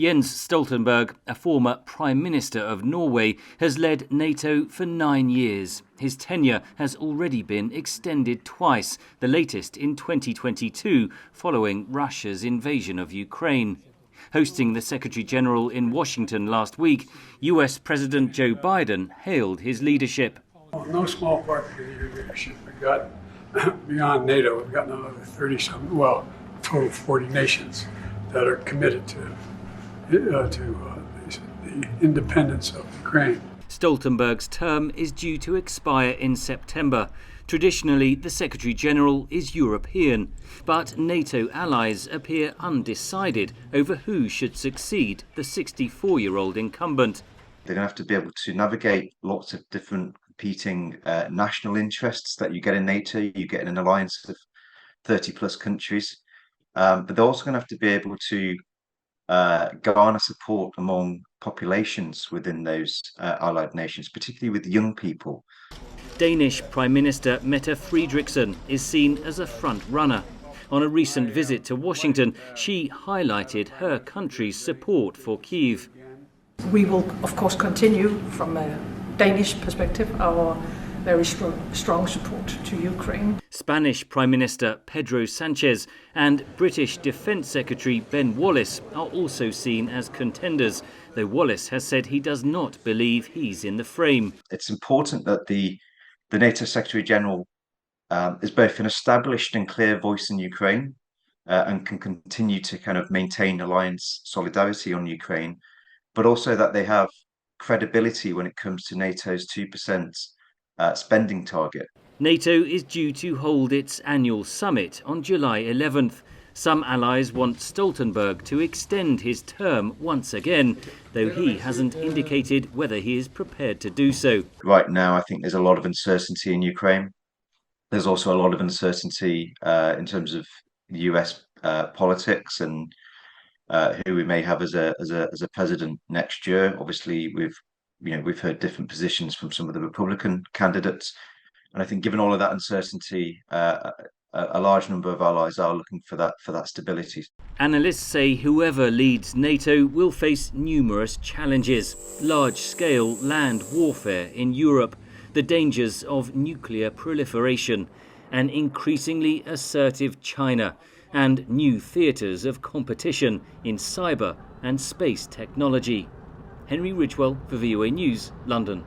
Jens Stoltenberg, a former Prime Minister of Norway, has led NATO for 9 years. His tenure has already been extended twice, the latest in 2022, following Russia's invasion of Ukraine. Hosting the Secretary-General in Washington last week, US President Joe Biden hailed his leadership. No small part of your leadership. We've got, beyond NATO, we've got another 30-some, well, a total of 40 nations that are committed to the independence of Ukraine. Stoltenberg's term is due to expire in September. Traditionally, the Secretary-General is European, but NATO allies appear undecided over who should succeed the 64-year-old incumbent. They're going to have to be able to navigate lots of different competing national interests that you get in NATO. You get in an alliance of 30-plus countries, but they're also going to have to be able to garner support among populations within those allied nations, particularly with young people. Danish Prime Minister Mette Frederiksen is seen as a front-runner. On a recent visit to Washington, she highlighted her country's support for Kyiv. We will, of course, continue from a Danish perspective our very strong support to Ukraine. Spanish Prime Minister Pedro Sanchez and British Defence Secretary Ben Wallace are also seen as contenders, though Wallace has said he does not believe he's in the frame. It's important that the NATO Secretary-General is both an established and clear voice in Ukraine and can continue to kind of maintain alliance solidarity on Ukraine, but also that they have credibility when it comes to NATO's 2% spending target. NATO is due to hold its annual summit on July 11th. Some allies want Stoltenberg to extend his term once again, though he hasn't indicated whether he is prepared to do so. Right now, I think there's a lot of uncertainty in Ukraine. There's also a lot of uncertainty in terms of US politics and who we may have as a president next year. Obviously, we've heard different positions from some of the Republican candidates, and I think given all of that uncertainty, a large number of allies are looking for that stability. Analysts say whoever leads NATO will face numerous challenges: large-scale land warfare in Europe, the dangers of nuclear proliferation, an increasingly assertive China, and new theatres of competition in cyber and space technology. Henry Ridgwell for VOA News, London.